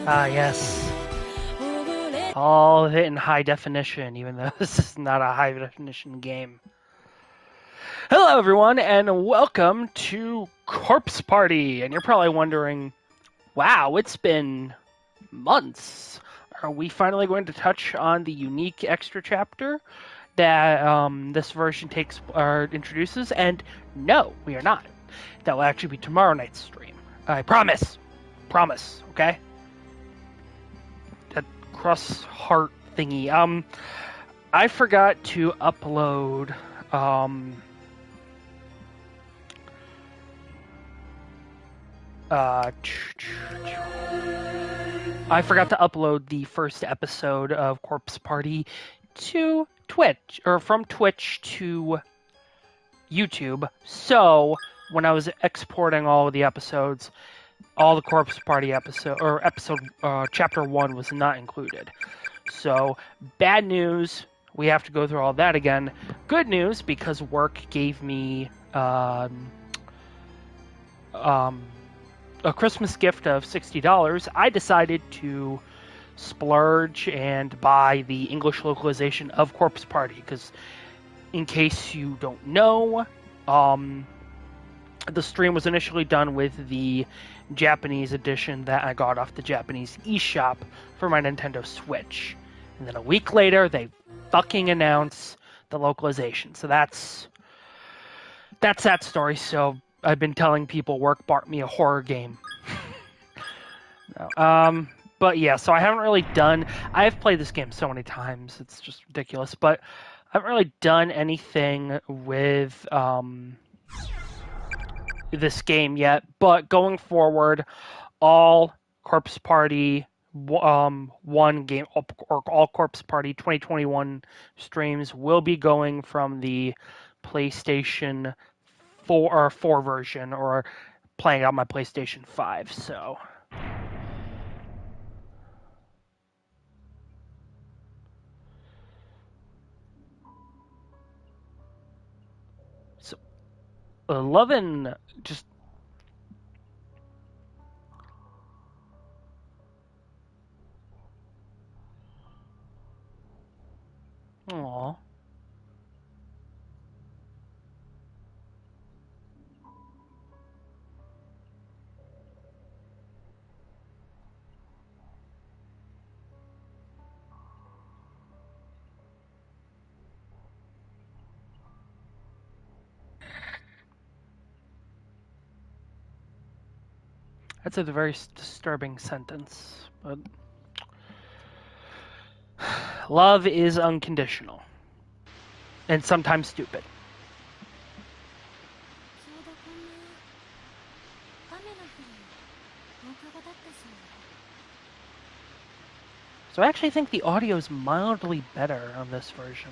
Ah, yes. All of it in high definition, even though this is not a high definition game. Hello, everyone, and welcome to Corpse Party. And you're probably wondering, wow, it's been months. Are we finally going to touch on the unique extra chapter that this version introduces? And no, we are not. That will actually be tomorrow night's stream. I promise. Promise, okay? That cross heart thingy. I forgot to upload I forgot to upload the first episode of Corpse Party to Twitch, or from Twitch to YouTube. So when I was exporting all of the episodes, all the Corpse Party chapter 1 was not included. So bad news, we have to go through all that again. Good news, because work gave me a Christmas gift of $60, I decided to splurge and buy the English localization of Corpse Party, because in case you don't know, the stream was initially done with the Japanese edition that I got off the Japanese eShop for my Nintendo Switch. And then a week later, they fucking announce the localization. So that's that story. So I've been telling people work bought me a horror game. No. But yeah, so I haven't really done... I have played this game so many times, it's just ridiculous. But I haven't really done anything with this game yet. But going forward, all Corpse Party 1 game, or all Corpse Party 2021 streams will be going from the PlayStation 4 version, or playing out my PlayStation 5, so... So, loving just... Aww. That's a very disturbing sentence, but... Love is unconditional. And sometimes stupid. So I actually think the audio is mildly better on this version.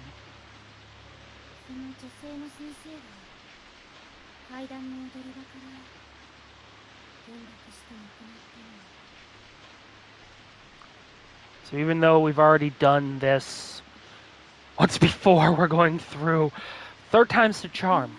So even though we've already done this once before, we're going through third time's the charm.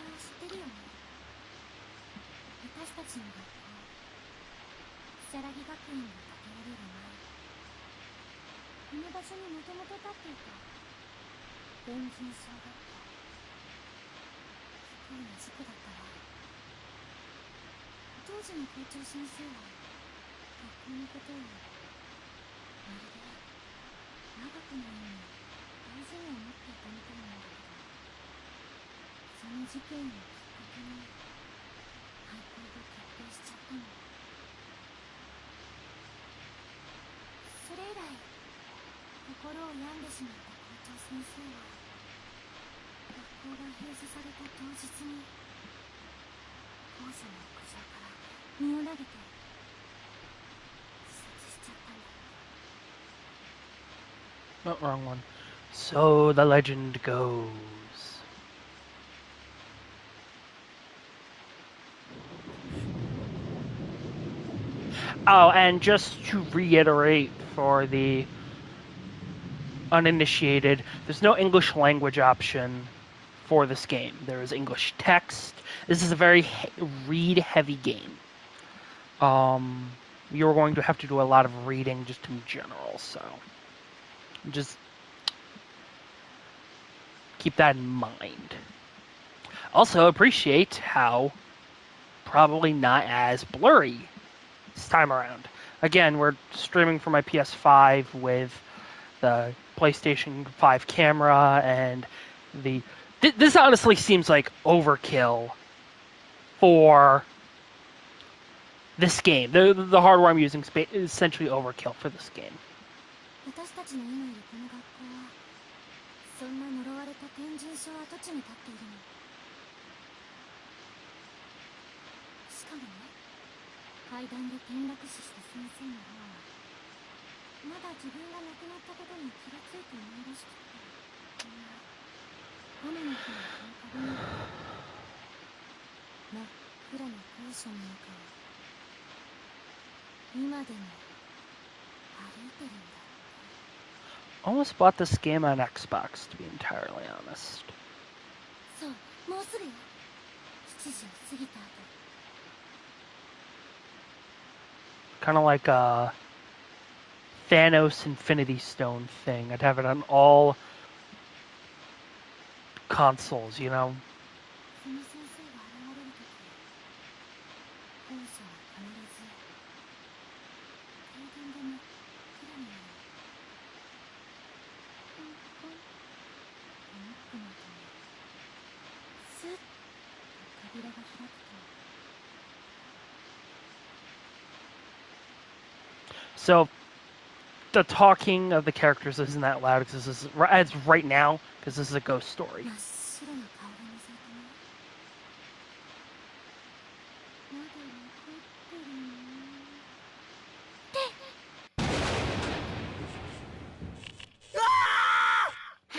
Oh, wrong one. So the legend goes. Oh, and just to reiterate for the uninitiated, there's no English language option for this game. There is English text. This is a very read-heavy game. you're going to have to do a lot of reading just in general, so just keep that in mind. Also, appreciate how probably not as blurry this time around. Again, we're streaming from my PS5 with the PlayStation 5 camera, and this honestly seems like overkill for this game. The hardware I'm using is essentially overkill for this game. 私たちの今いるこの学校はそんな呪われた天神書跡地に立っているの。しかもね、階段で転落死した先生の方はまだ自分が亡くなったことに気がついていないらしくて、みんな雨の日の放課後に真っ暗な校舎の中を今でも歩いてるんだ。Almost bought this game on Xbox, to be entirely honest. そう、もうすぐよ。7時を過ぎた後。Kind of like a Thanos Infinity Stone thing. I'd have it on all consoles, you know? その先生が現れるとき、校舎は必ず停電で真っ暗になる。ポンポンってノックの音にスッと扉が開くと。So, the talking of the characters isn't that loud because this is as right now because this is a ghost story. 真っ白な顔が覗いてね。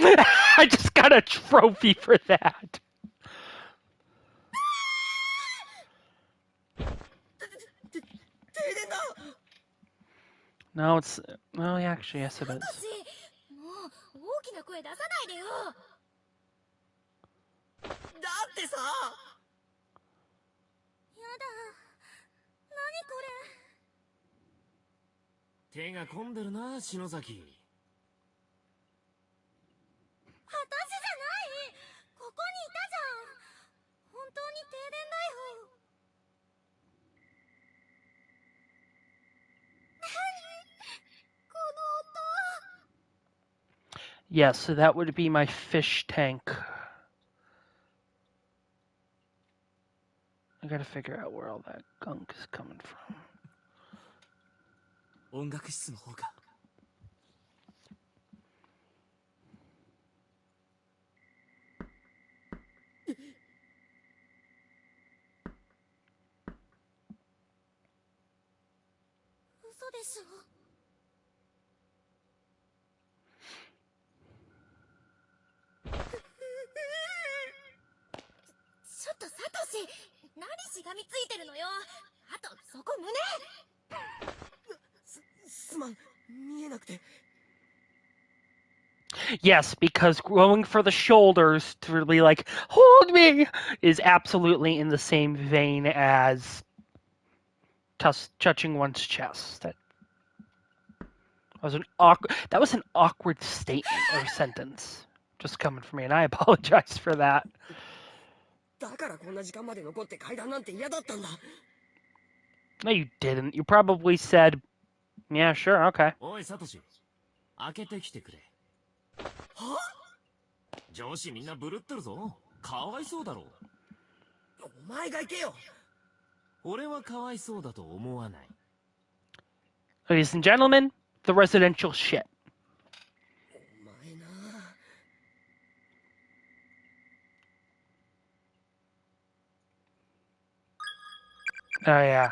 まだ残ってるの？ I just got a trophy for that. No, it's well, yeah, actually, yes, it is. もう大きな声出さないでよ。だってさ。やだ。何これ。手が込んでるな、篠崎。私じゃない。ここにいたじゃん。本当に停電だよ。この音。 Yes, so that would be my fish tank. I gotta figure out where all that gunk is coming from. 音楽室の方か。嘘でしょ。ちょっとサトシ、何しがみついてるのよ。あとそこ胸。すまん、見えなくて。Yes, because going for the shoulders to really like hold me is absolutely in the same vein as touching one's chest. That was an awkward statement or sentence just coming from me, and I apologize for that. だからこんな時間まで残って階段なんて嫌だったんだ。No, you didn't. You probably said, "Yeah, sure, okay." おい、サトシ、開けてきてくれ。は？上司みんなブルってるぞ。かわいそうだろ。お前が行けよ。俺はかわいそうだと思わない。Ladies and gentlemen, the residential shit. お前な。Oh yeah.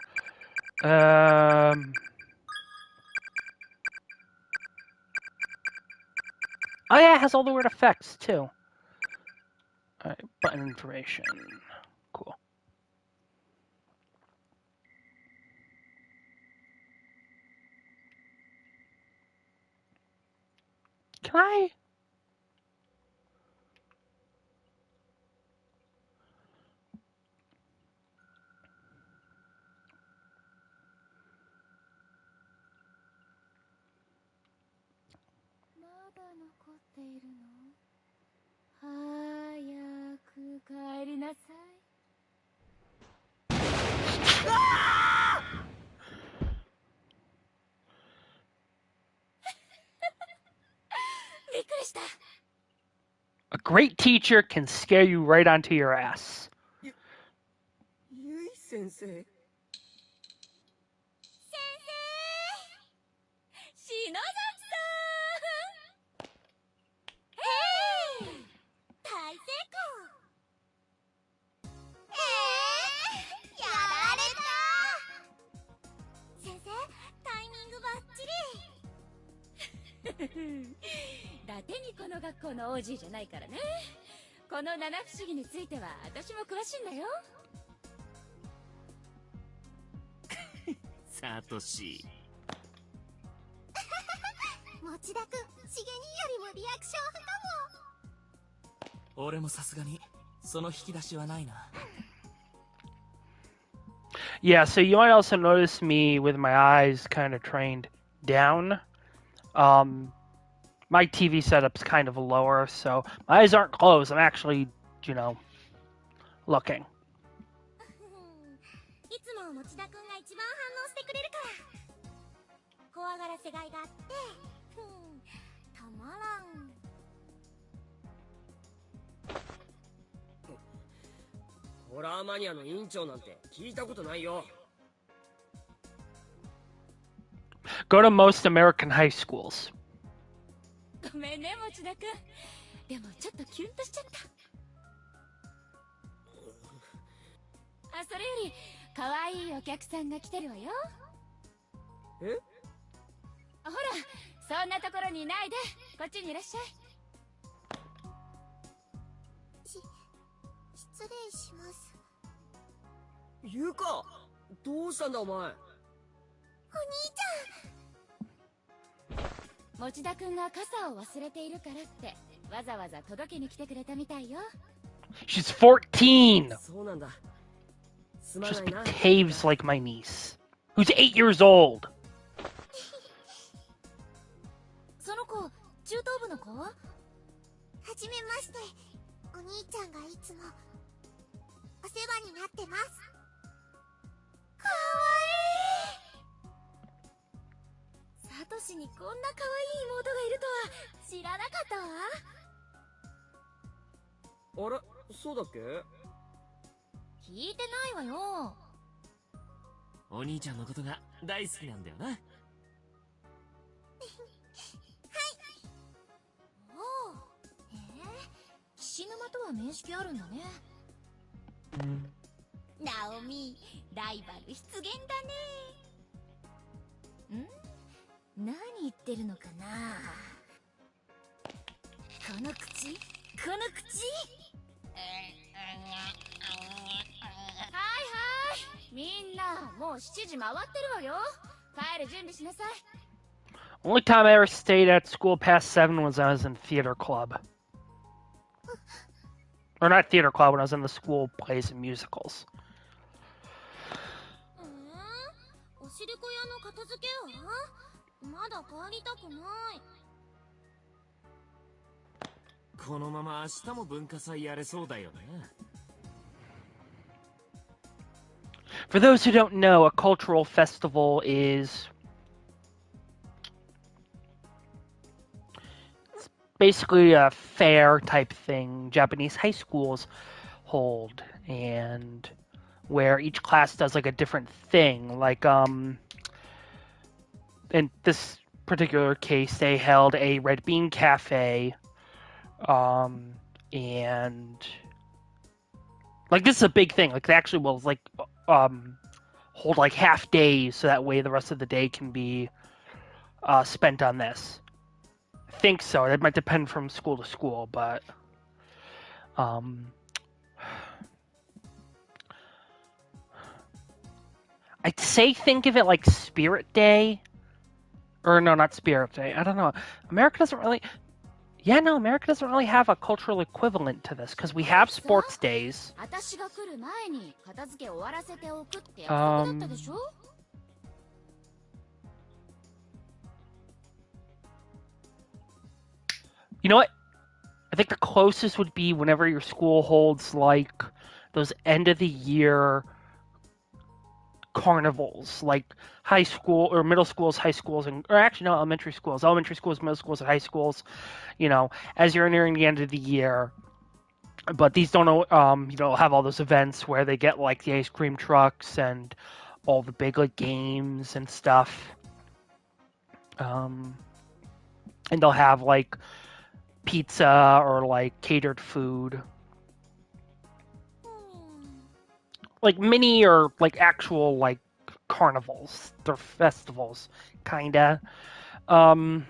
Oh yeah, it has all the weird effects too. Alright, button information. Cool. Can I? 残っているの？早く帰りなさい。びっくりした。A great teacher can scare you right onto your ass. ゆい先生。先生、篠崎さん。へい、大成功。やられた。先生、タイミングバッチリ。伊達にこの学校の OG じゃないからね。この七不思議については私も詳しいんだよ。サトシ。持田くん、茂兄よりもリアクション派かも。俺もさすがにその引き出しはないな。Yeah, so you might also notice me with my eyes kind of trained down. My TV setup's kind of lower, so my eyes aren't closed. I'm actually, looking. いつも持田くんが一番反応してくれるから。怖がらせがいがあって、たまらん。ホラーマニアの委員長なんて聞いたことないよ。Go to most American high schools. ごめんね、持田くん。でもちょっとキュンとしちゃった。あ、それより可愛いお客さんが来てるわよ。え？ほら、そんなところにいないで、こっちにいらっしゃい。失礼します。ゆか、どうしたんだお前。お兄ちゃん。持田くんが傘を忘れているからってわざわざ届けに来てくれたみたいよ。 She's 14! そうなんだ。すまな Just いな。 behaves like my niece, who's 8 years old. その子、中等部の子？はじめまして。お兄ちゃんがいつもお世話になってます。かわいい。サトシにこんな可愛い妹がいるとは知らなかったわ。あれ、そうだっけ？聞いてないわよ。お兄ちゃんのことが大好きなんだよな。はい。おお。岸沼とは面識あるんだね。ナオミ、ライバル出現だね。何言ってるのかな。この口、この口。はいはい、みんなもう7時回ってるわよ。帰る準備しなさい。Only time I ever stayed at school past 7 was when I was in theater club. Or not theater club, when I was in the school plays and musicals. おしりこ屋の片付けは？まだ帰りたくない。このまま明日も文化祭やれそうだよね。For those who don't know, a cultural festival is basically a fair type thing Japanese high schools hold, and where each class does like a different thing. Like in this particular case, they held a Red Bean Cafe, and like this is a big thing. Like they actually will like hold like half days, so that way the rest of the day can be spent on this. I think so. It might depend from school to school, but I'd say think of it like Spirit Day. Or no, not Spirit Day. I don't know. America doesn't really have a cultural equivalent to this, because we have sports days. 私が来る前に片付け終わらせておくって約束だったでしょ？ You know what? I think the closest would be whenever your school holds like those end of the year carnivals, like high school or middle schools, high schools, or actually no, elementary schools, middle schools, and high schools. As you're nearing the end of the year. But these don't, have all those events where they get like the ice cream trucks and all the big like games and stuff. And they'll have like pizza or like catered food, like mini or like actual like carnivals. They're festivals, kinda. For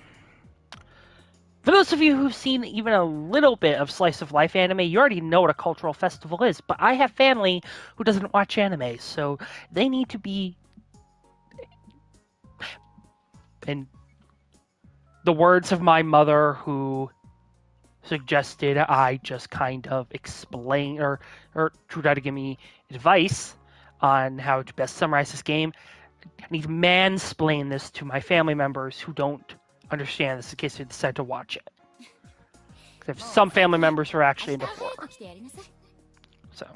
those of you who've seen even a little bit of slice of life anime, you already know what a cultural festival is. But I have family who doesn't watch anime, so they need to be, in the words of my mother, who suggested I just kind of explain or try to give me advice on how to best summarize this game. I need to mansplain this to my family members who don't understand this in case they decide to watch it. Because I have some family members who are actually into horror. So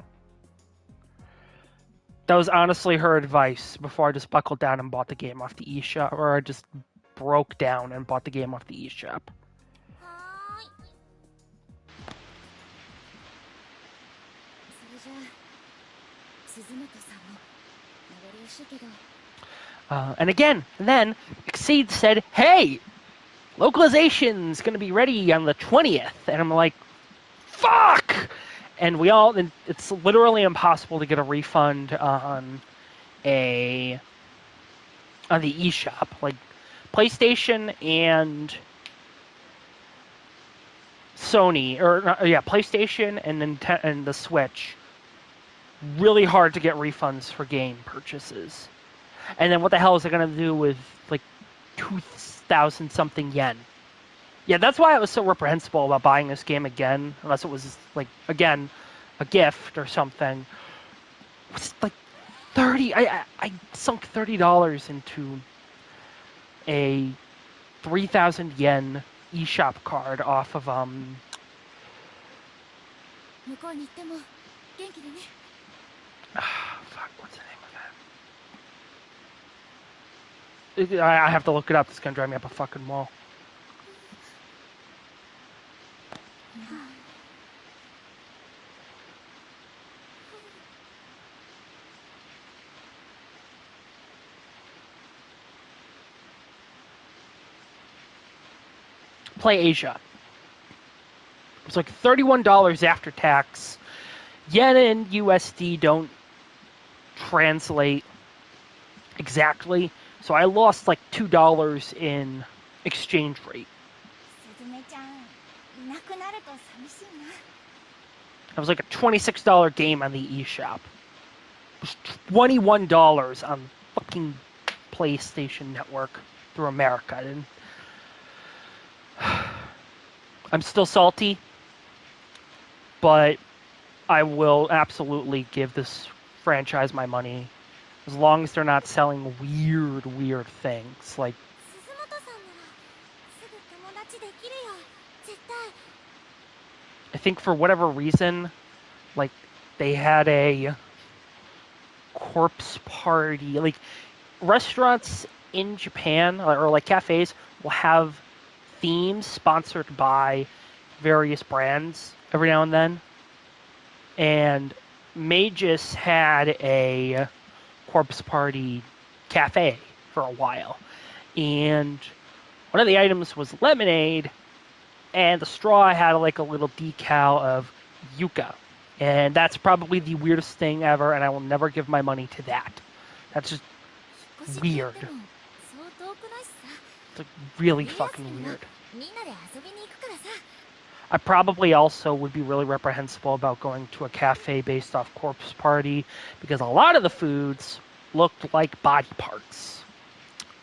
that was honestly her advice before I just buckled down and bought the game off the eShop, or I just broke down and bought the game off the eShop. And then Exceed said, "Hey, localization's going to be ready on the 20th." And I'm like, fuck! And it's literally impossible to get a refund on the eShop. Like, PlayStation and Sony, PlayStation and Nintendo and the Switch, really hard to get refunds for game purchases. And then what the hell is it going to do with, like, 2,000 something yen? Yeah, that's why I was so reprehensible about buying this game again, unless it was, like, again, a gift or something. It was like I sunk $30 into a 3,000 yen eShop card off of, fuck, what's the name of that? I have to look it up. It's gonna drive me up a fucking wall. Play Asia. It's like $31 after tax. Yen and USD don't translate exactly, so I lost like $2 in exchange rate. It was like a $26 game on the eShop. It was $21 on fucking PlayStation Network through America. And I'm still salty, but I will absolutely give this franchise my money as long as they're not selling weird things. Like, I think for whatever reason, like, they had a corpse party. Like, restaurants in Japan, or like cafes, will have themes sponsored by various brands every now and then. And Magus had a corpse party cafe for a while. And one of the items was lemonade, and the straw had like a little decal of Yuka. And that's probably the weirdest thing ever, and I will never give my money to that. That's just weird. It's like really fucking weird. I probably also would be really reprehensible about going to a cafe based off Corpse Party, because a lot of the foods looked like body parts.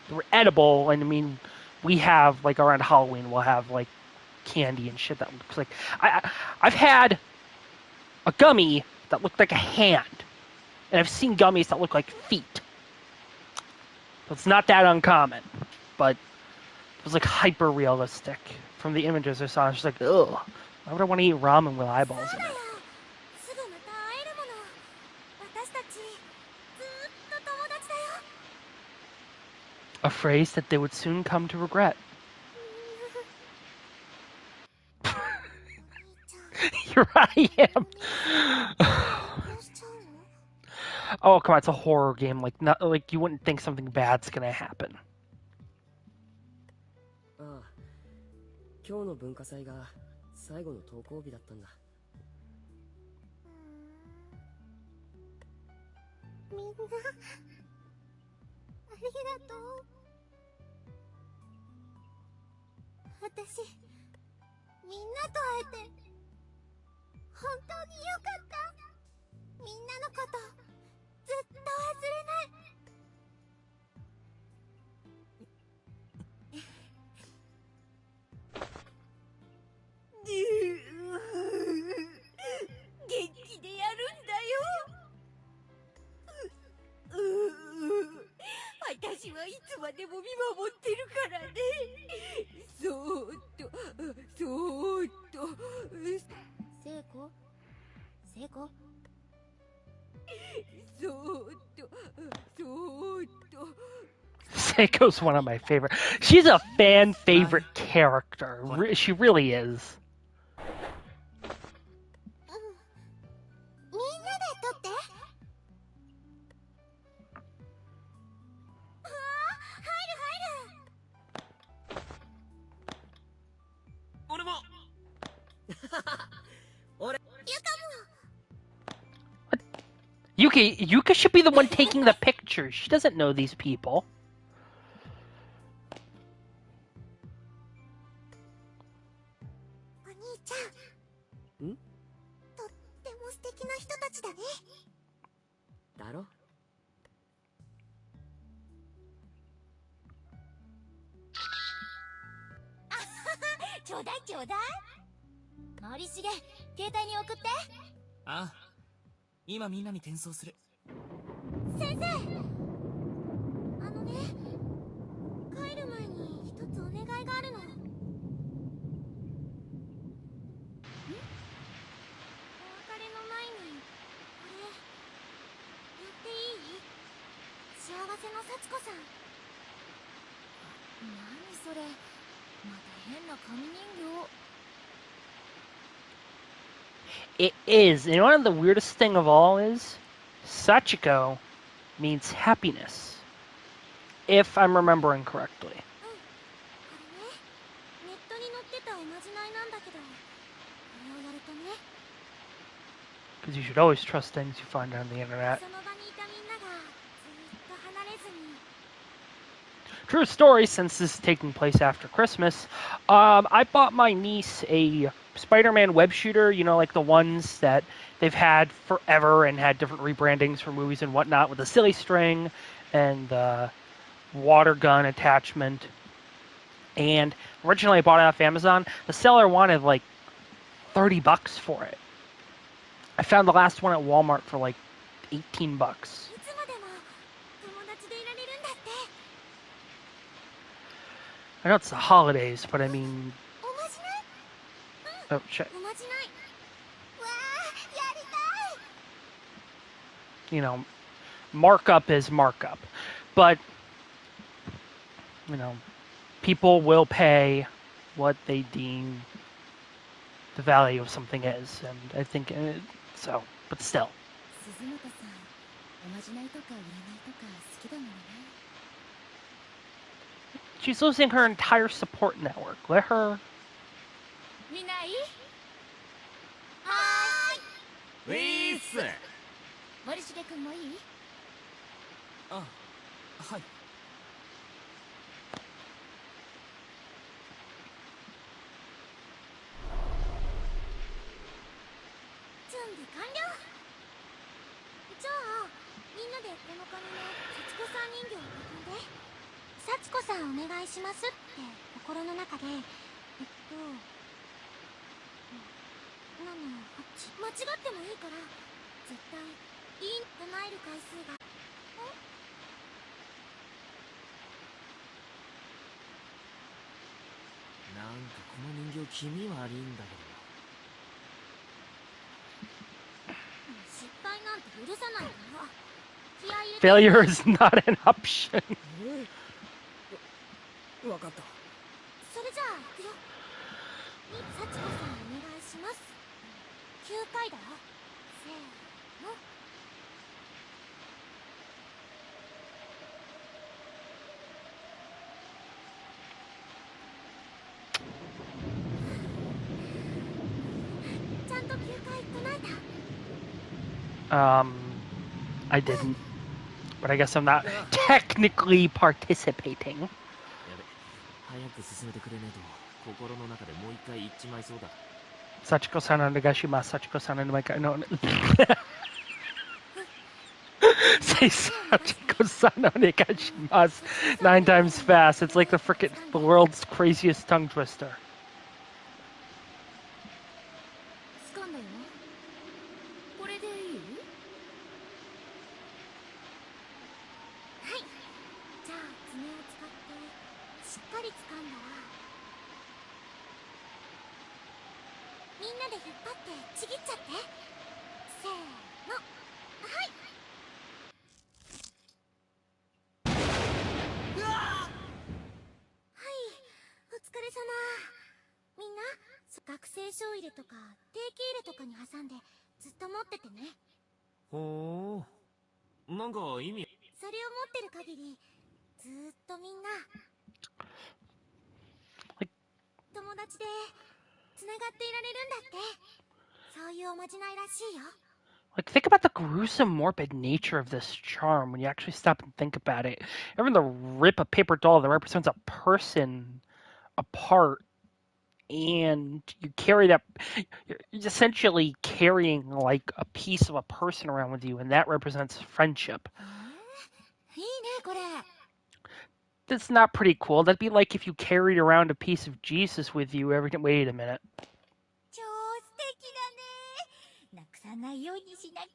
They were edible, and I mean, we have, like, around Halloween, we'll have, like, candy and shit that looks like... I've had a gummy that looked like a hand, and I've seen gummies that look like feet. So it's not that uncommon, but it was, like, hyper-realistic from the images I saw. She's like, ugh, why would I want to eat ramen with eyeballs in だ it? よ。すぐまた会えるもの。私たちずーっと友達だよ。 A phrase that they would soon come to regret. お兄ちゃん Here I am. どうしちゃうの？ Oh, come on, it's a horror game. Like you wouldn't think something bad's gonna happen. ああ、今日の文化祭が最後の登校日だったんだ。みんなありがとう。私みんなと会えて本当によかった。みんなのことずっと忘れない。元気でやるんだよ。私はいつまでも見守ってるからね。そーっと、そーっと。聖子？聖子？そーっと、そーっと。Seiko's one of my favorite. She's a fan favorite character. She really is. みんなで撮って。ああ、入る入る。俺も。ゆかも。 Yuka should be the one taking the pictures. She doesn't know these people. お兄ちゃん。ん？とっても素敵な人たちだね。だろ？ちょうだいちょうだい。森重、携帯に送って。ああ、今みんなに転送する。先生、あのね、帰る前に一つお願いがあるの。ん？お別れの前にこれやっていい？幸せの幸子さん。何それ、また変な紙人形。 It is. And one of the weirdest thing of all is Sachiko means happiness. If I'm remembering correctly. これね、ネットに載ってたおまじないなんだけど、これをやるとね、 Because you should always trust things you find on the internet. その場にいたみんながずっと離れずに。 True story, since this is taking place after Christmas, I bought my niece a Spider-Man web shooter, you know, like the ones that they've had forever and had different rebrandings for movies and whatnot, with the silly string and the water gun attachment. And originally I bought it off Amazon. The seller wanted like $30 for it. I found the last one at Walmart for like $18. いつまでも友達でいられるんだって。 I know it's the holidays, but I mean, おまじない？ oh shit. おまじない。わあ、やりたい。 You know, markup is markup. But, you know, people will pay what they deem the value of something is. And I think, so, but still. 鈴本さん、おまじないとか占いとか好きだもんね。 She's losing her entire support network. Let her... みんないい？はーい。ウィース。森重くんもいい？あ、はい。準備完了。じゃあみんなでこの紙の幸子さん人形を囲んで、幸子さんお願いしますって心の中で、7、8、間違ってもいいから絶対いい唱える回数が。なんこの人形気味悪いんだけ失敗なんて許さないわよ。気合い入れて。 Failure is not an option. わかった。それじゃあ行くよ。幸子さんお願いします。9回だよ。せーの。ちゃんと9回唱えた。I didn't. But I guess I'm not technically participating. ど。やべ、早く進めてくれねえと心の中でもう一回言っちまいそうだ。Sachiko-san onegaishimasu. Sachiko-san onegaishimasu. No. Say Sachiko-san onegaishimasu 9 times fast. It's like the world's craziest tongue twister. 掴んだよ。これでいい？はい。じゃあ爪を使ってしっかり掴んだら、みんなで引っ張ってちぎっちゃって。せーの。はい。はい、お疲れ様。みんな学生証入れとか定期入れとかに挟んでずっと持っててね。ほー、なんか意味。それを持ってる限りずーっとみんな友達でつながっていられるんだって。そういうおまじないらしいよ。Like, think about the gruesome, morbid nature of this charm when you actually stop and think about it. Everyone to rip a paper doll that represents a person apart, and you carry that. You're essentially carrying like a piece of a person around with you, and that represents friendship. いいねこれ。 That's not pretty cool. That'd be like if you carried around a piece of Jesus with you every time. Wait a minute. 超素敵だね。なくさないようにしなきゃ。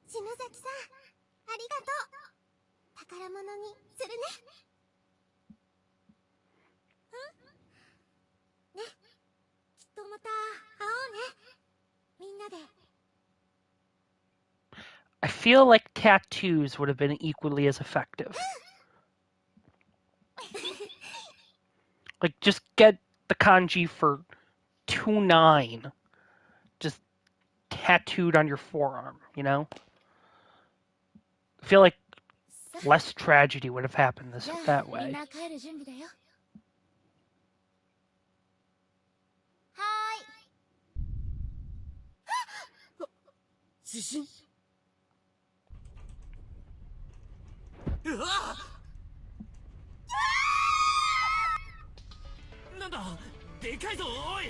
篠崎さん、ありがとう。宝物にするね。ね、きっとまた会おうね。みんなで。 I feel like tattoos would have been equally as effective. Like, just get the kanji for 2-9 just tattooed on your forearm, you know? I feel like less tragedy would have happened that みん way. な帰る準備だよ。はーい。地震？うわっ、なんだ、でかいぞおい。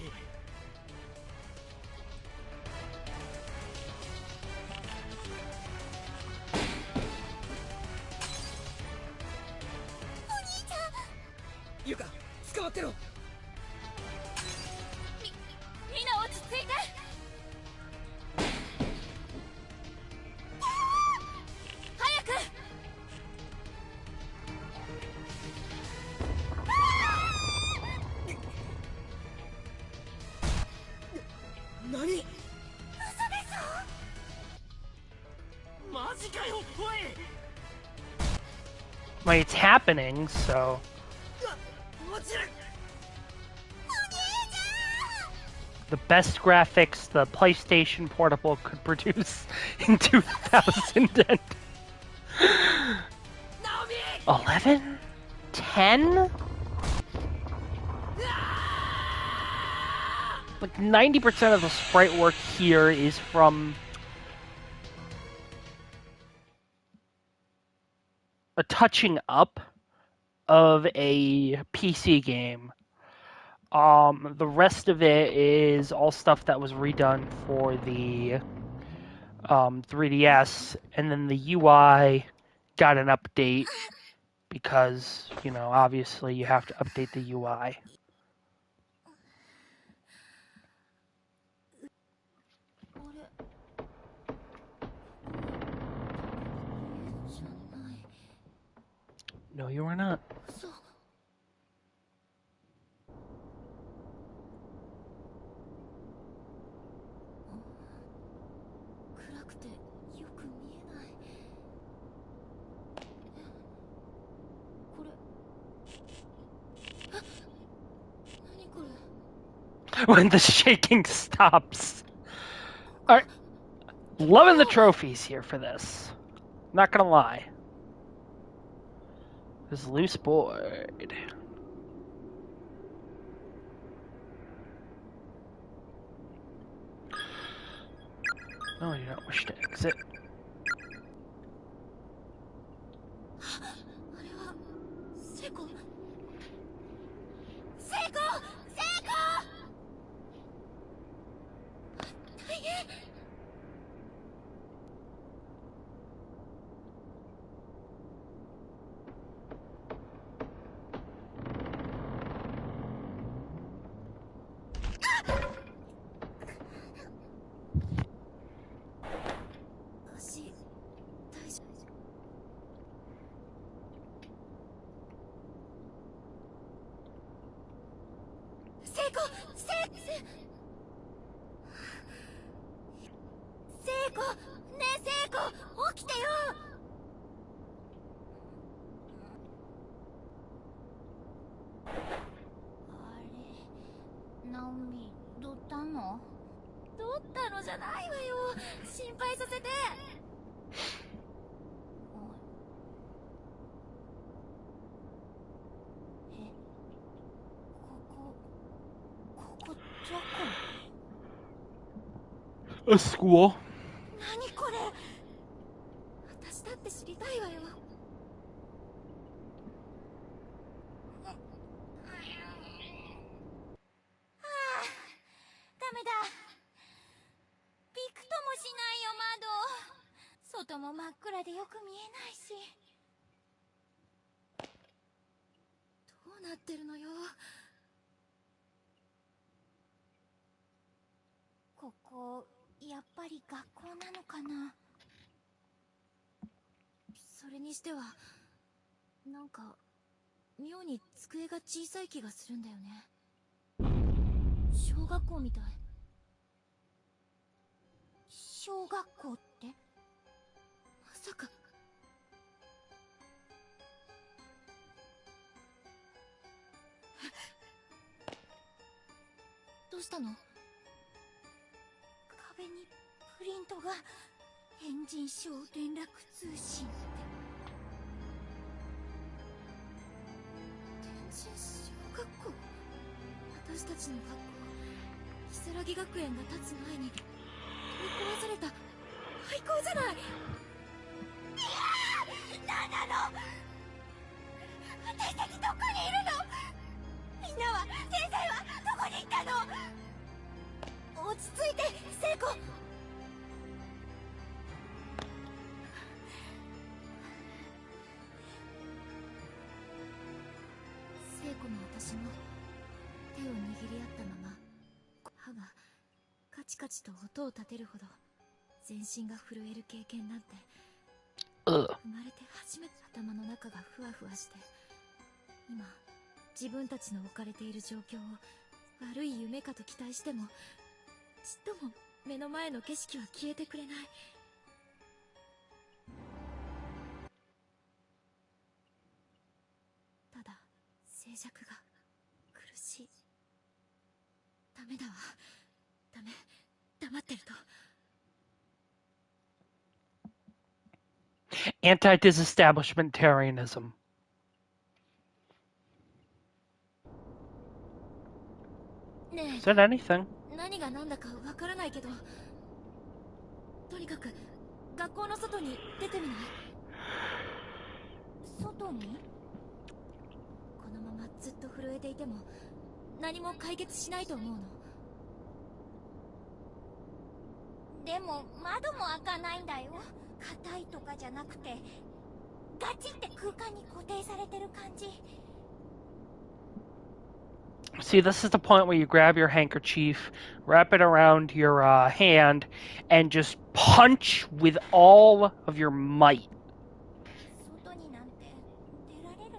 ゆか、捕まってろ。みんな落ち着いて。早く。何？嘘でしょ。マジかよおい。 Well, it's happening, so... 落ちる。 The best graphics the PlayStation Portable could produce in 2011? 10? Like 90% of the sprite work here is from a touching up of a PC game. The rest of it is all stuff that was redone for the 3DS, and then the UI got an update because, you know, obviously you have to update the UI. No, you are not. そう。暗くてよく見えない。これ。あ、何これ。 When the shaking stops. Alright. Loving the trophies here for this. Not gonna lie. This loose board. No, you don't wish to exit. あれは聖子。聖子、聖子。大変。足大丈夫。聖子、聖子、ねえ聖子、起きてよ。あれ、ナオミ、どったの？どったのじゃないわよ。心配させて。え、ここどこ？ A school. 何これ。私だって知りたいわよ。ああ、ダメだ。びくともしないよ窓。外も真っ暗でよく見えないし。どうなってるのよ。ここやっぱり学校なのかな。それにしてはなんか妙に机が小さい気がするんだよね。小学校みたい。小学校ってまさか。どうしたの？壁にプリントが変人称連絡通信って。天神小学校。私たちの学校、如月学園が建つ前に取り壊された廃校じゃない。いやー、なんなの。私たちどこにいるの。みんなは、先生はどこに行ったの。落ち着いて聖子。聖子も私も手を握り合ったまま、歯がカチカチと音を立てるほど全身が震える経験なんて生まれて初めて。頭の中がふわふわして、今自分たちの置かれている状況を悪い夢かと期待してもちっとも目の前の景色は消えてくれない。ただ静寂が苦しい。ダメだわ。ダメ。黙ってると。Anti-disestablishmentarianism. ね Said anything. え、何が何だかわからないけど、とにかく学校の外に出てみない？外に？このままずっと震えていても何も解決しないと思うの。でも窓も開かないんだよ。硬いとかじゃなくてガチって空間に固定されてる感じ。 See, this is the point where you grab your handkerchief, wrap it around your hand, and just punch with all of your might. 外になんて出られる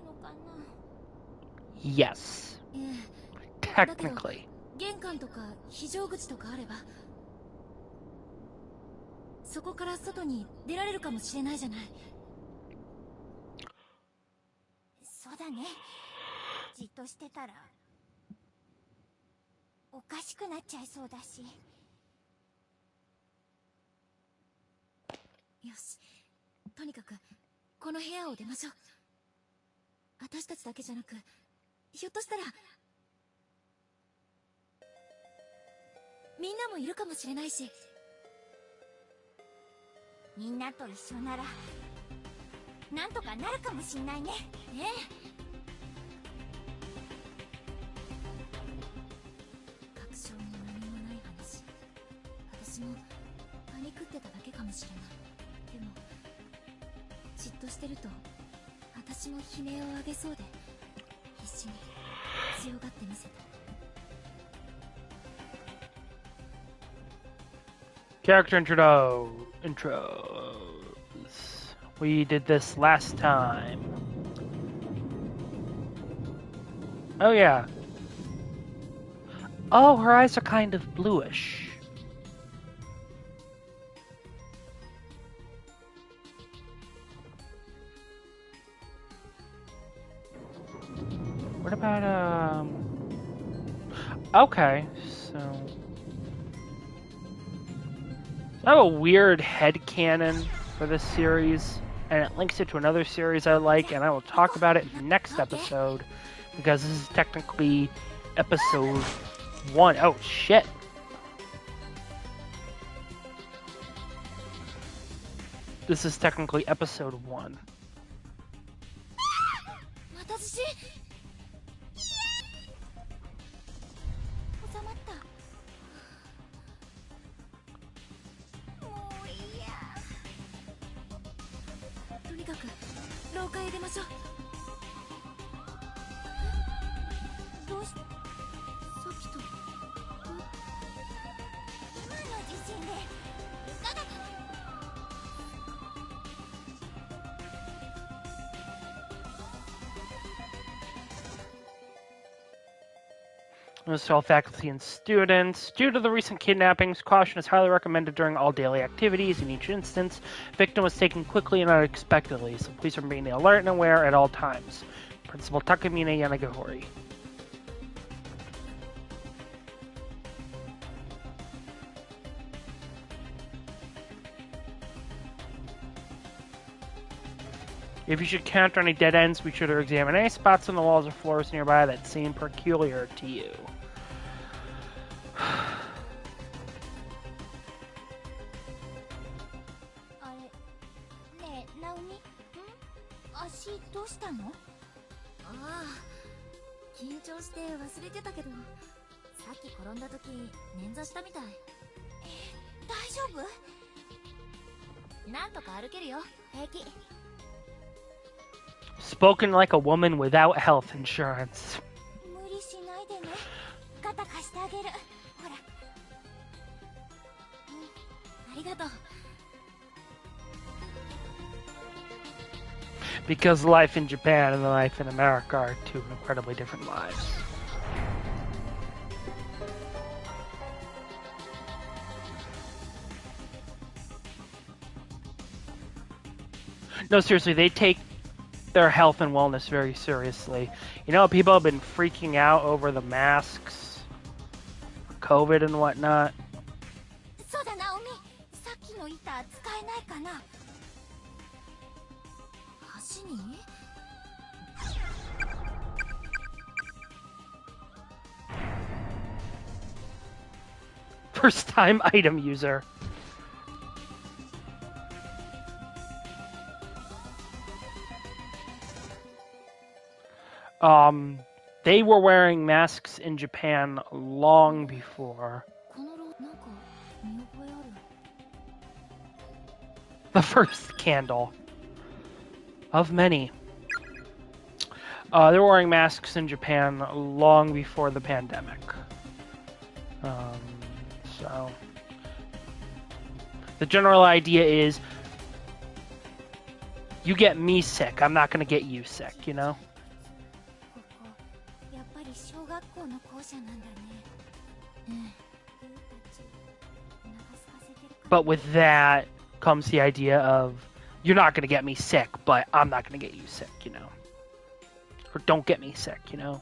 Yes. ええ Technically. 玄関とか非常口とかあればそこから外に出られるかもしれないじゃない。そうだね。じっとしてたらおかしくなっちゃいそうだし。よし、とにかくこの部屋を出ましょう。私たちだけじゃなく、ひょっとしたらみんなもいるかもしれないし。みんなと一緒ならなんとかなるかもしんないね。ねえ。確証に何もない話。私もパニクってただけかもしれない。でもじっとしてると私も悲鳴を上げそうで必死に強がってみせた。 Character intros. We did this last time. Oh yeah. Oh, her eyes are kind of bluish. What about okay, so I have a weird headcanon for this series, and it links it to another series I like, and I will talk about it next episode, because this is technically episode 1. Oh, shit. This is technically episode 1. 私収まった。もういいや。とにかく廊下へ出ましょう。どうし、さっきと今の地震で床がTo all faculty and students. Due to the recent kidnappings, caution is highly recommended during all daily activities. In each instance, victim was taken quickly and unexpectedly, so please remain alert and aware at all times. Principal Takamine Yanagihori. If you should encounter any dead ends, be sure to examine any spots on the walls or floors nearby that seem peculiar to you. あれ、ねえ、ナオミ、足どうしたの？ああ、緊張して忘れてたけど、さっき転んだ時捻挫したみたい。大丈夫？なんとか歩けるよ、平気。Spoken like a woman without health insurance. 無理しないでね。肩貸してあげる。ほら。ありがとう。Because life in Japan and life in America are two incredibly different lives. No, seriously, they take their health and wellness very seriously. You know, people have been freaking out over the masks, COVID and whatnot. そうだ、ナオミ。さっきの板使えないかな？足にFirst time item user. They were wearing masks in Japan long before このロなんか見覚えある。 the first candle of many. They were wearing masks in Japan long before the pandemic. So the general idea is you get me sick, I'm not going to get you sick, you know? 校の校舎なんだね。うん。たちお腹空かせてるか But with that comes the idea of you're not going to get me sick, but I'm not going to get you sick, you know? Or don't get me sick, you know?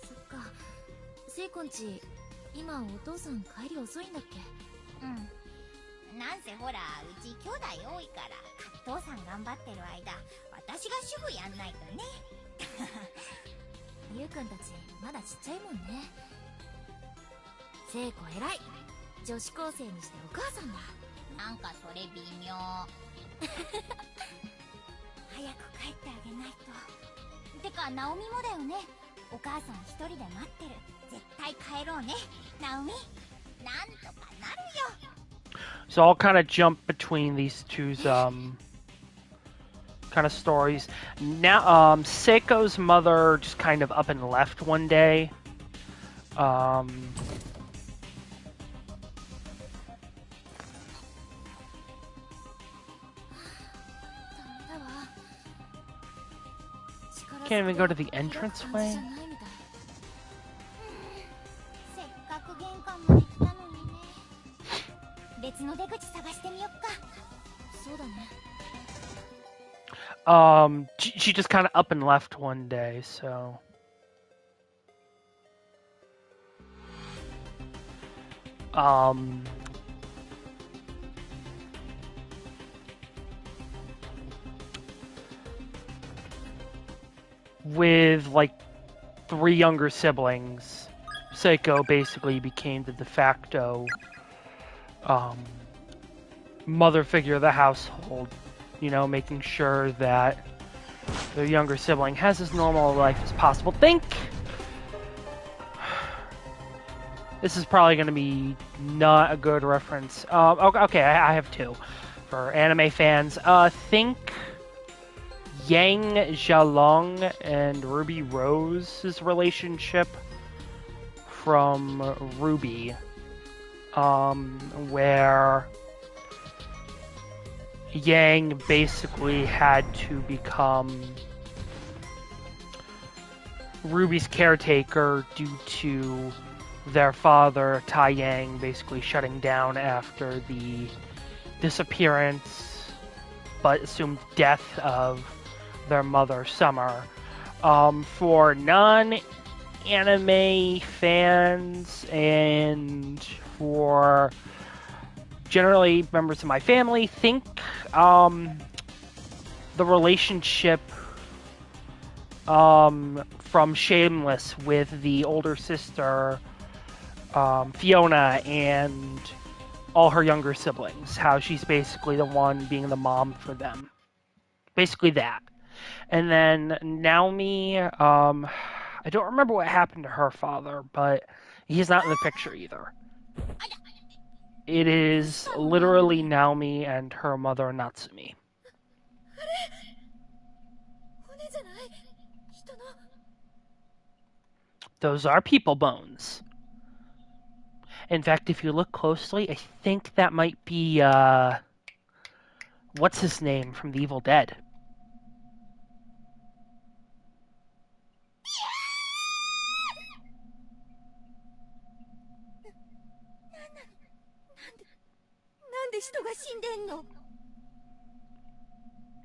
そっか。聖子んち、今お父さん帰り遅いんだっけ？うん。なんせほら、うち兄弟多いから、父さん頑張ってる間、私が主婦やんないとね。ゆうくんたち、まだちっちゃいもんね。聖子偉い。女子高生にしてお母さんだ。なんかそれ微妙。早く帰ってあげないと。てか、ナオミもだよね。お母さん一人で待ってる。絶対帰ろうね、ナオミ。なんとかなるよ。So I'll kind of jump between these two kind of stories. Now, Seiko's mother just kind of up and left one day. Can't even go to the entranceway. せっかく玄関まで来たのにね。別の出口探してみよっか。そうだね。She just kind of up and left one day, so. With like 3 younger siblings, Seiko basically became the de facto mother figure of the household, you know, making sure that their younger sibling has as normal a life as possible. This is probably going to be not a good reference. Okay, I have 2 for anime fans. Think Yang Xiaolong and Ruby Rose's relationship from Ruby, where Yang basically had to become Ruby's caretaker due to their father, Tai Yang, basically shutting down after the disappearance, but assumed death of their mother, Summer. For non-anime fans and for generally members of my family, think the relationship from Shameless with the older sister Fiona and all her younger siblings, how she's basically the one being the mom for them. Basically that. And then Naomi, I don't remember what happened to her father, but he's not in the picture either. It is literally Naomi and her mother, Natsumi. Those are people bones. In fact, if you look closely, I think that might be, what's his name from The Evil Dead?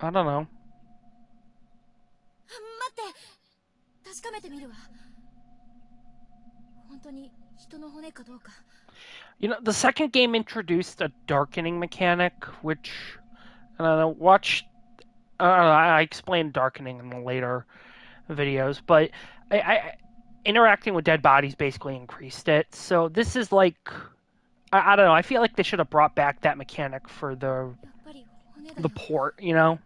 I don't know. You know, the second game introduced a darkening mechanic, which, I don't know, I explained darkening in the later videos, but interacting with dead bodies basically increased it. So this is like, I don't know, I feel like they should have brought back that mechanic for the port, you know?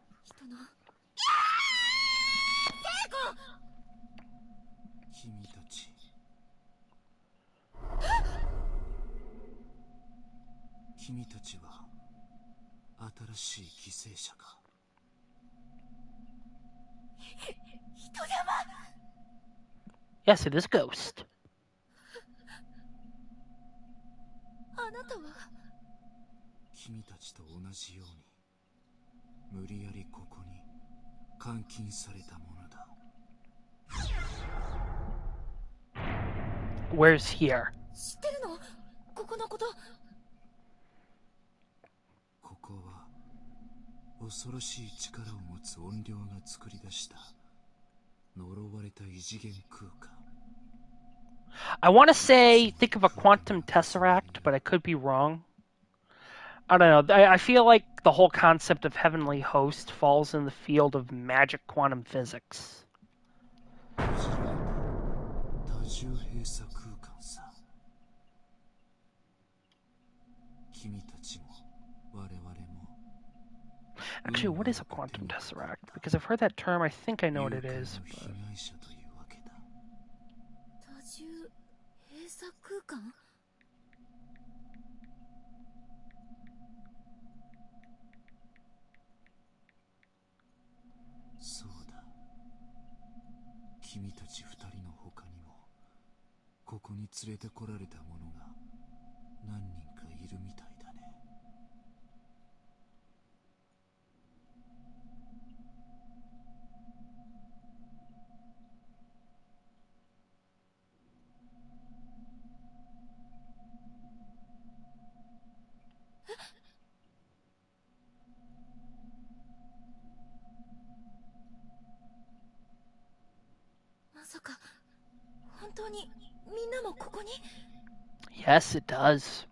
君たちは新しい犠牲者か。人様。Yes, it is Ghost. あなたは？君たちと同じように無理やりここに監禁されたものだ。where's here? 知ってるの？ここのこと。ここは恐ろしい力を持つ怨霊が作り出した呪われた異次元空間。 I want to say, think of a quantum tesseract, but I could be wrong. I don't know. I feel like the whole concept of heavenly host falls in the field of magic quantum physics. 多重閉鎖空間さ。君たちも我々も。 Actually, what is a quantum tesseract? Because I've heard that term. I think I know what it is. 被 But... 害者というわけだ。多重閉鎖空間？そうだ。君たち二人の他にもここに連れてこられた者が何人かいるみたいだね。まさか本当にみんなもここに？ Yes, it does.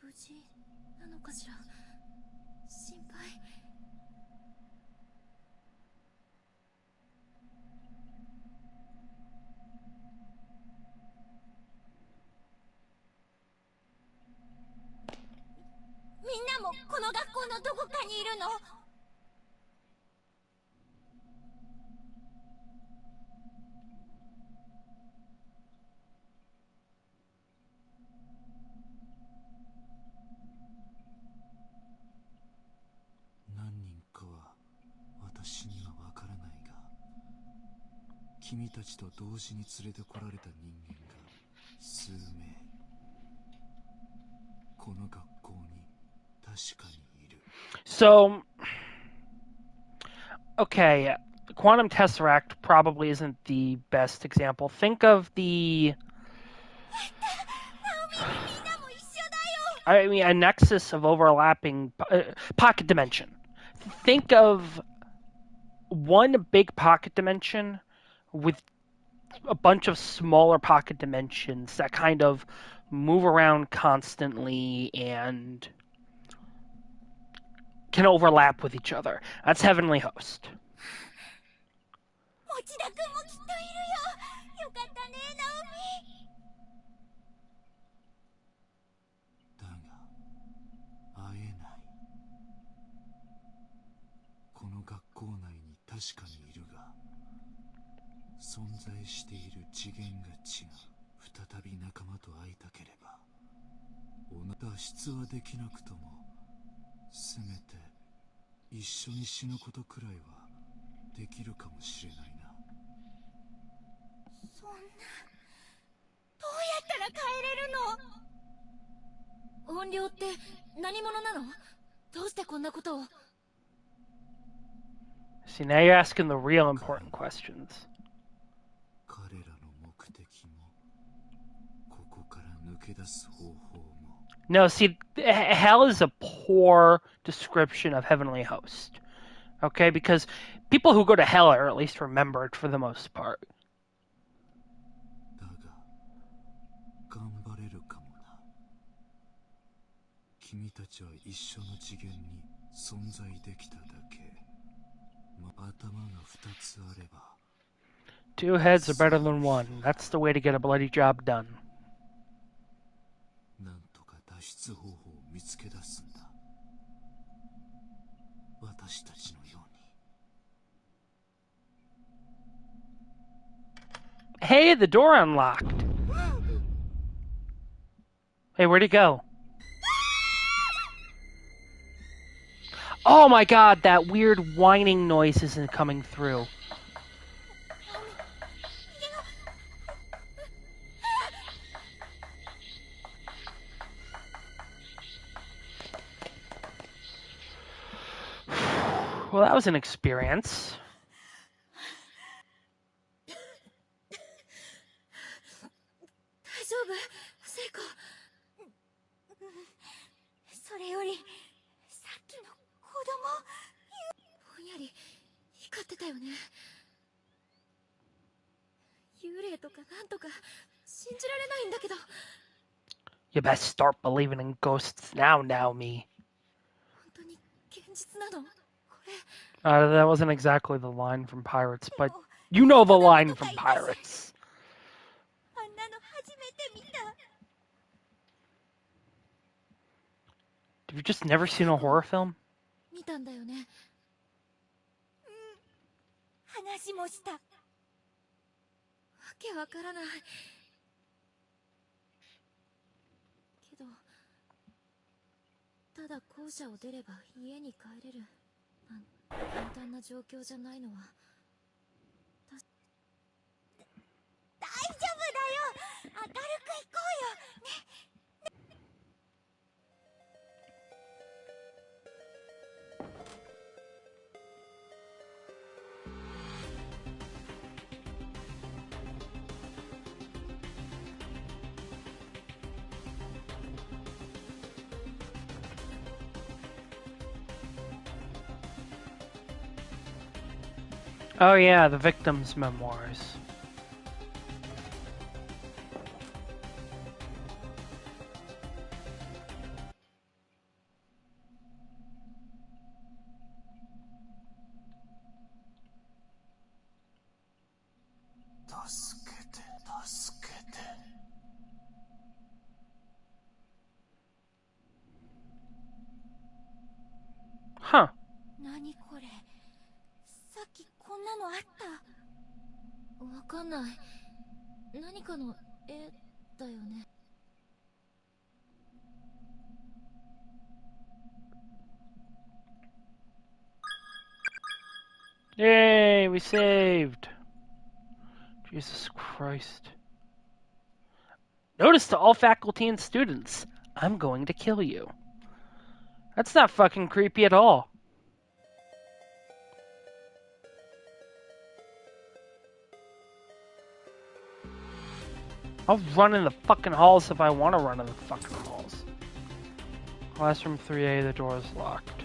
無事なのかしら？心配。みんなもこの学校のどこかにいるの？何人かは私にはわからないが、君たちと同時に連れてこられた人間が数名この学校に確かにいる。 So, okay, quantum tesseract probably isn't the best example. Think of the... I mean, a nexus of overlapping pocket dimension. Think of one big pocket dimension with a bunch of smaller pocket dimensions that kind of move around constantly and can overlap with each other. That's Heavenly Host. 持田君もきっといるよ。よかったね、ナオミ。だが会えない。この学校内に確かにいるが、存在している次元が違う。再び仲間と会いたければ脱出はできなくともせめて一緒に死ぬことくらいはできるかもしれないな。そんな、どうやったら帰れるの？怨霊って何者なの？どうしてこんなことを？ See, now you're asking the real important questions. 彼らの目的もここから抜け出す方法も。 No, see, hell is a poor description of Heavenly Host. Okay, because people who go to hell are at least remembered for the most part. だが頑張れるかもな。君たちは一緒の次元に存在できただけ。頭が二つあれば。 Two heads are better than one. That's the way to get a bloody job done. なんとか脱出方法を見つけ出すんだ。私たちのように。 Hey, the door unlocked. Hey, where'd he go? Oh my god, that weird whining noise isn't coming through. Well, that was an experience. れよりさっきの子供ぼんやり光ってたよね。幽霊とかなんとか信じられないんだけど。 You best start believing in ghosts now, Naomi. 本当に現実なの？これ That wasn't exactly the line from Pirates, but you know the line from Pirates. あんなの初めて見た。 Have you just never seen a horror film? 見たんだよね。うん、話もした。わけわからないけど、ただ校舎を出れば家に帰れる簡単な状況じゃないのは大丈夫だよ。明るく行こうよね。Oh yeah, the victim's memoirs. Huh. 何これ、さっきこんなのあった？わかんない。何かの絵だよね。 Yay, we saved. Jesus Christ. Notice to all faculty and students, I'm going to kill you. That's not fucking creepy at all. I'll run in the fucking halls if I want to run in the fucking halls. Classroom 3A, the door is locked.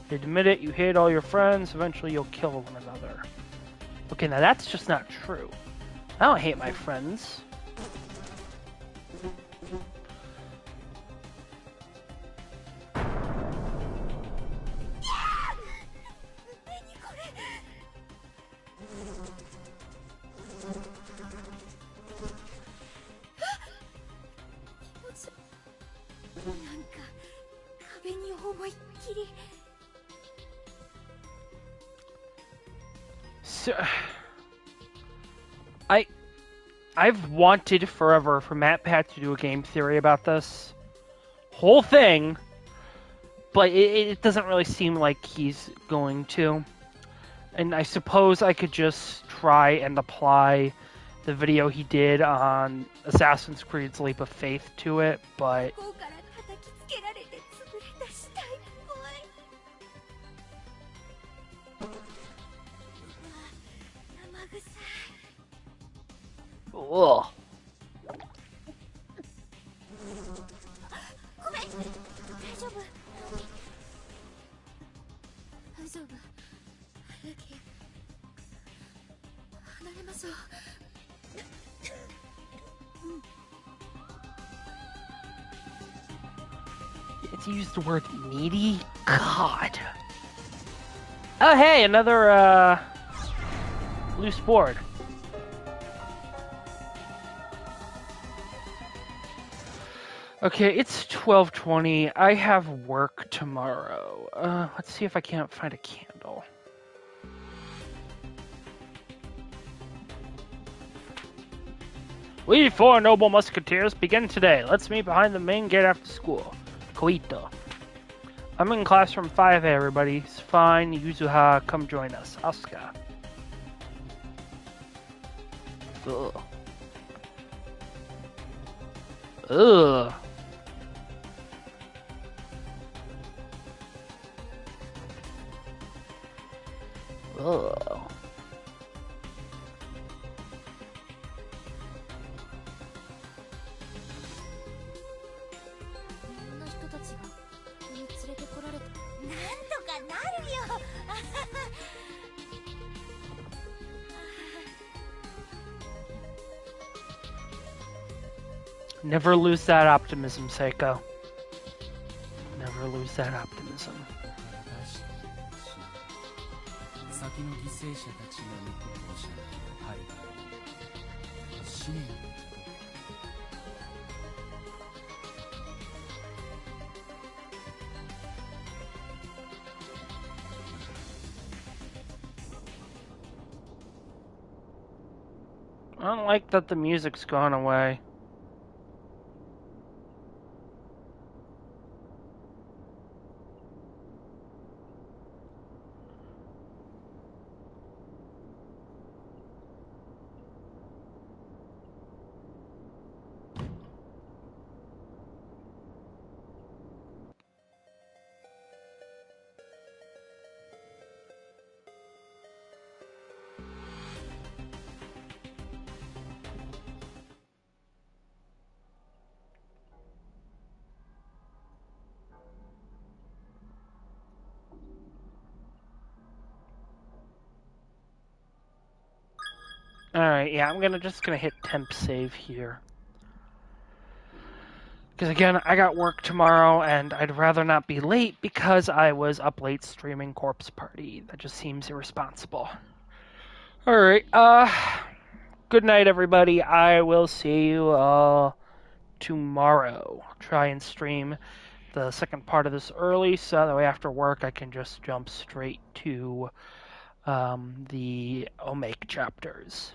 Admit it, you hate all your friends, eventually you'll kill one another. Okay, now that's just not true. I don't hate my friends. So, I've wanted forever for MatPat to do a game theory about this whole thing, but it doesn't really seem like he's going to. And I suppose I could just try and apply the video he did on Assassin's Creed's Leap of Faith to it, but... Ugh. It's used the word needy? God. Oh hey, another loose board. Okay, it's 12:20. I have work tomorrow. Let's see if I can't find a candle. We four noble musketeers begin today. Let's meet behind the main gate after school. Koito. I'm in classroom 5A, everybody. It's fine. Yuzuha, come join us. Asuka. Ugh. Ugh. Ugh. てこられた。なんとかなるよ。 Never lose that optimism, Seiko. Never lose that optimism. 先の犠牲者たちが残る者はい死ねよ。 I don't like that the music's gone away. Alright, yeah, I'm just gonna hit temp save here. Because again, I got work tomorrow, and I'd rather not be late because I was up late streaming Corpse Party. That just seems irresponsible. Alright, good night, everybody. I will see you all tomorrow. Try and stream the second part of this early, so that way after work I can just jump straight to the Omake chapters.